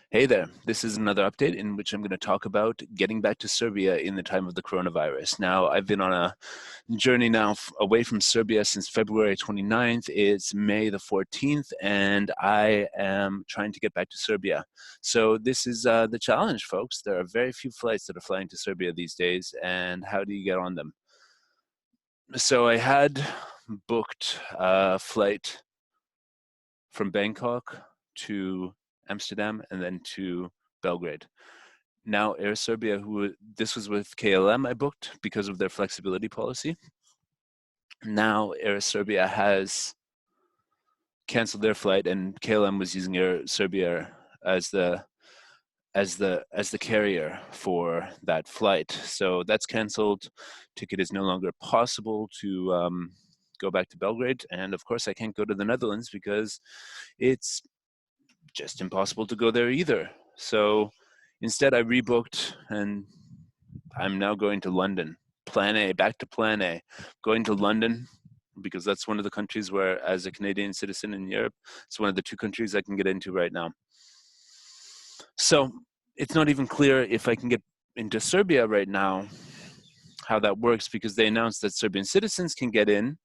Hey there, this is another update in which I'm going to talk about getting back to Serbia in the time of the coronavirus. Now, I've been on a journey now away from Serbia since February 29th. It's May the 14th, and I am trying to get back to Serbia. So this is the challenge, folks. There are very few flights that are flying to Serbia these days, and how do you get on them? So I had booked a flight from Bangkok to Amsterdam and then to Belgrade. Now, Air Serbia, this was with KLM, I booked because of their flexibility policy. Now, Air Serbia has canceled their flight, and KLM was using Air Serbia as the carrier for that flight. So that's canceled. Ticket is no longer possible to go back to Belgrade, and of course, I can't go to the Netherlands because it's just impossible to go there either. So instead, I rebooked, and I'm now going to London. Plan A, back to plan A. Going to London because that's one of the countries where, as a Canadian citizen in Europe, it's one of the two countries I can get into right now. So it's not even clear if I can get into Serbia right now, how that works, because they announced that Serbian citizens can get in,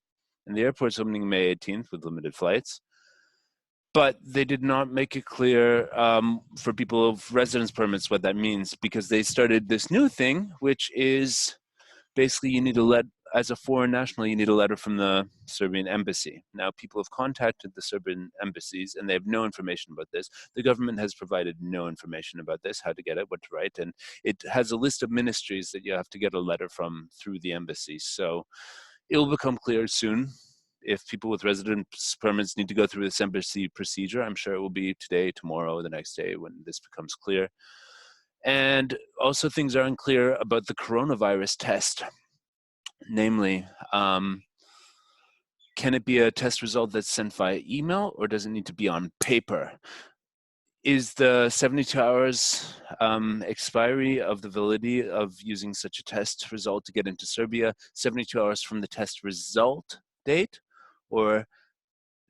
and the airport's opening May 18th with limited flights. But they did not make it clear for people of residence permits what that means, because they started this new thing, which is basically you need to as a foreign national, you need a letter from the Serbian embassy. Now, people have contacted the Serbian embassies, and they have no information about this. The government has provided no information about this, how to get it, what to write, and it has a list of ministries that you have to get a letter from through the embassy. So it will become clear soon if people with residence permits need to go through this embassy procedure. I'm sure it will be today, tomorrow, the next day when this becomes clear. And also things are unclear about the coronavirus test. Namely, can it be a test result that's sent via email, or does it need to be on paper? Is the 72 hours expiry of the validity of using such a test result to get into Serbia 72 hours from the test result date, or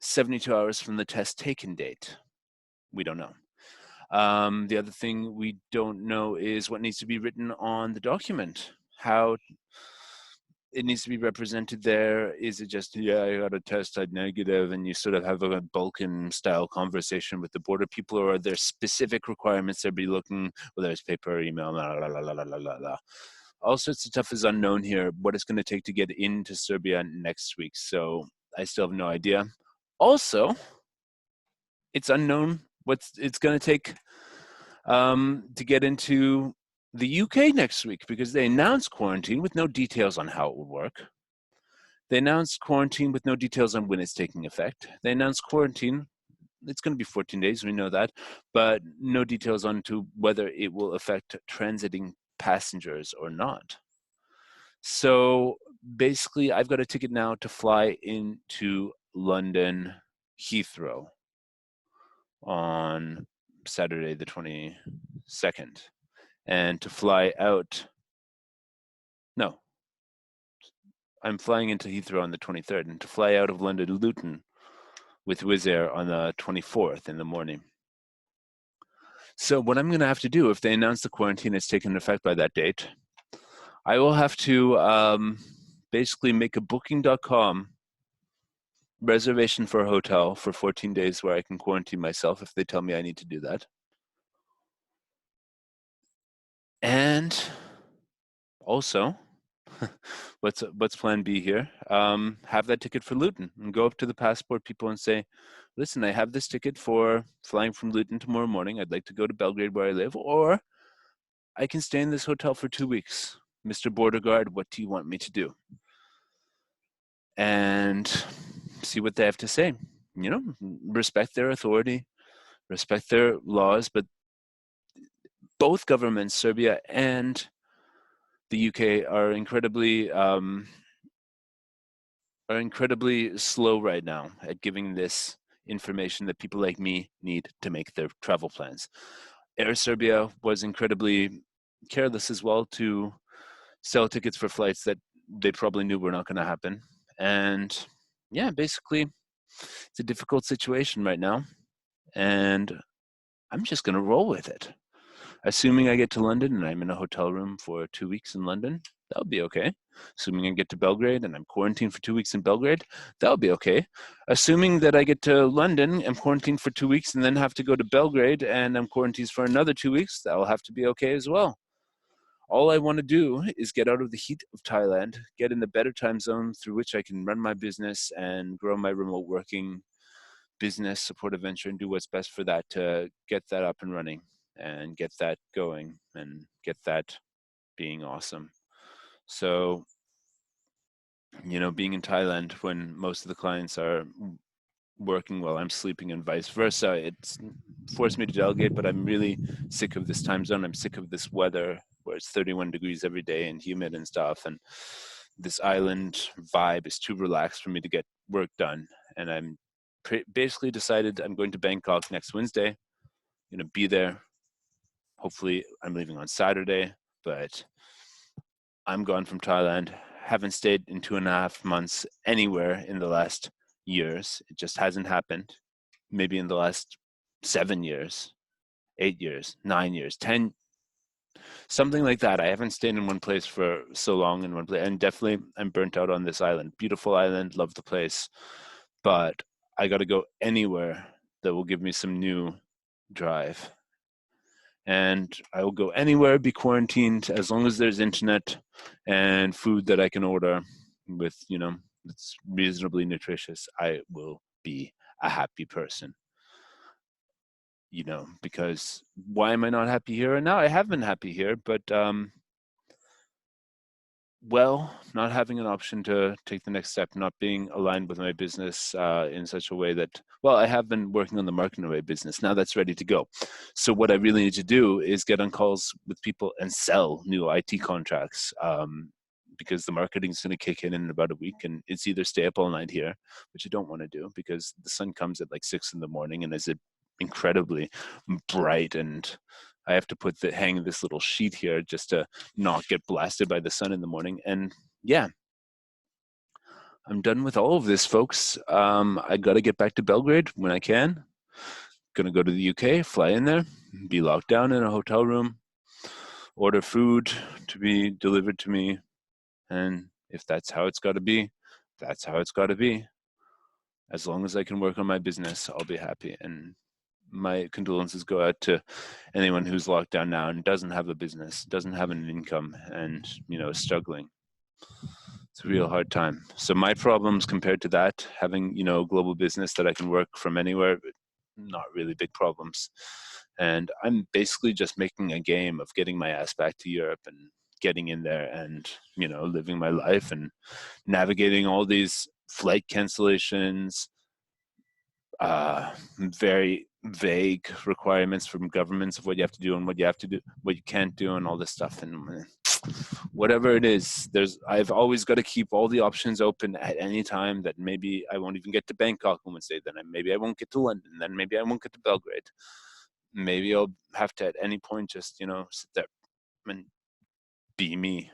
72 hours from the test taken date? We don't know. The other thing we don't know is what needs to be written on the document. How it needs to be represented there. Is it just, yeah, I got a test, I negative, and you sort of have a Balkan style conversation with the border people, or are there specific requirements they'll be looking, whether it's paper or email, la, la, la, la, la, la, la. All sorts of stuff is unknown here, what it's going to take to get into Serbia next week. So I still have no idea. Also, it's unknown what it's going to take to get into the UK next week, because they announced quarantine with no details on how it will work. They announced quarantine with no details on when it's taking effect. They announced quarantine, it's going to be 14 days, we know that, but no details on to whether it will affect transiting passengers or not. So basically, I've got a ticket now to fly into London Heathrow on Saturday the 22nd. And to fly out, no, I'm flying into Heathrow on the 23rd, and to fly out of London Luton with Wizz Air on the 24th in the morning. So what I'm going to have to do, if they announce the quarantine is taken effect by that date, I will have to basically make a booking.com reservation for a hotel for 14 days where I can quarantine myself if they tell me I need to do that. And also, what's plan B here? Have that ticket for Luton and go up to the passport people and say, listen, I have this ticket for flying from Luton tomorrow morning. I'd like to go to Belgrade where I live, or I can stay in this hotel for 2 weeks. Mr. Border Guard, what do you want me to do? And see what they have to say. You know, respect their authority, respect their laws, but both governments, Serbia and the UK, are incredibly slow right now at giving this information that people like me need to make their travel plans. Air Serbia was incredibly careless as well to sell tickets for flights that they probably knew were not going to happen. And yeah, basically, it's a difficult situation right now. And I'm just going to roll with it. Assuming I get to London and I'm in a hotel room for 2 weeks in London, that'll be okay. Assuming I get to Belgrade and I'm quarantined for 2 weeks in Belgrade, that'll be okay. Assuming that I get to London, I'm quarantined for 2 weeks and then have to go to Belgrade and I'm quarantined for another 2 weeks, that'll have to be okay as well. All I want to do is get out of the heat of Thailand, get in a better time zone through which I can run my business and grow my remote working business, support a venture, and do what's best for that to get that up and running and get that going and get that being awesome. So, being in Thailand when most of the clients are working while I'm sleeping and vice versa, it's forced me to delegate, but I'm really sick of this time zone. I'm sick of this weather where it's 31 degrees every day and humid and stuff. And this island vibe is too relaxed for me to get work done. And I'm basically decided I'm going to Bangkok next Wednesday. Be there. Hopefully I'm leaving on Saturday, but I'm gone from Thailand. Haven't stayed in 2.5 months anywhere in the last years. It just hasn't happened. Maybe in the last 7 years, 8 years, 9 years, 10, something like that. I haven't stayed in one place for so long in one place. And definitely I'm burnt out on this island. Beautiful island, love the place. But I got to go anywhere that will give me some new drive. And I will go anywhere, be quarantined, as long as there's internet and food that I can order with, it's reasonably nutritious. I will be a happy person. Because why am I not happy here? And now I have been happy here, but not having an option to take the next step, not being aligned with my business in such a way that, I have been working on the marketing of my business. Now that's ready to go. So what I really need to do is get on calls with people and sell new IT contracts because the marketing is going to kick in about a week, and it's either stay up all night here, which I don't want to do because the sun comes at like 6 a.m. and is it incredibly bright, and I have to hang this little sheet here just to not get blasted by the sun in the morning. And yeah, I'm done with all of this, folks. I got to get back to Belgrade when I can. Going to go to the UK, fly in there, be locked down in a hotel room, order food to be delivered to me. And if that's how it's got to be, that's how it's got to be. As long as I can work on my business, I'll be happy. And my condolences go out to anyone who's locked down now and doesn't have a business, doesn't have an income, and is struggling. It's a real hard time. So my problems compared to that, having a global business that I can work from anywhere, not really big problems. And I'm basically just making a game of getting my ass back to Europe and getting in there and living my life and navigating all these flight cancellations, very vague requirements from governments of what you have to do and what you have to do, what you can't do, and all this stuff. And whatever it is, I've always got to keep all the options open at any time. That maybe I won't even get to Bangkok on Wednesday. Then maybe I won't get to London. Then maybe I won't get to Belgrade. Maybe I'll have to at any point just sit there and be me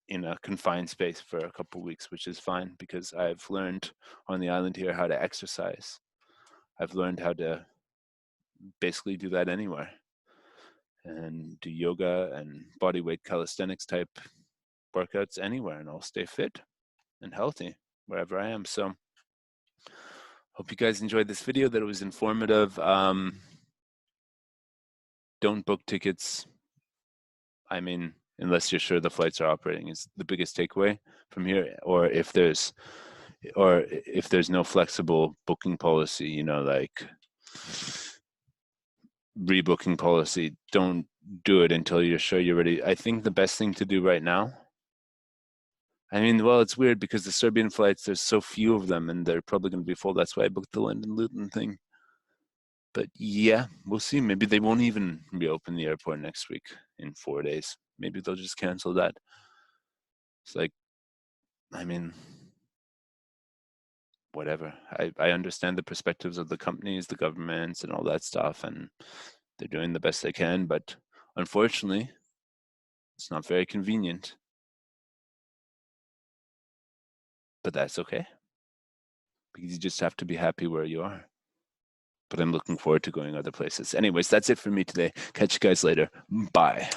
in a confined space for a couple of weeks, which is fine because I've learned on the island here how to exercise. I've learned how to basically do that anywhere and do yoga and body weight calisthenics type workouts anywhere, and I'll stay fit and healthy wherever I am. So hope you guys enjoyed this video, that it was informative. Don't book tickets. I mean, unless you're sure the flights are operating, is the biggest takeaway from here. Or if there's no flexible booking policy, like rebooking policy, don't do it until you're sure you're ready. I think the best thing to do right now, it's weird because the Serbian flights, there's so few of them and they're probably going to be full. That's why I booked the London Luton thing. But yeah, we'll see. Maybe they won't even reopen the airport next week in 4 days. Maybe they'll just cancel that. It's like, whatever. I understand the perspectives of the companies, the governments, and all that stuff, and they're doing the best they can. But unfortunately, it's not very convenient. But that's okay, because you just have to be happy where you are. but I'm looking forward to going other places. Anyways, that's it for me today. Catch you guys later. Bye.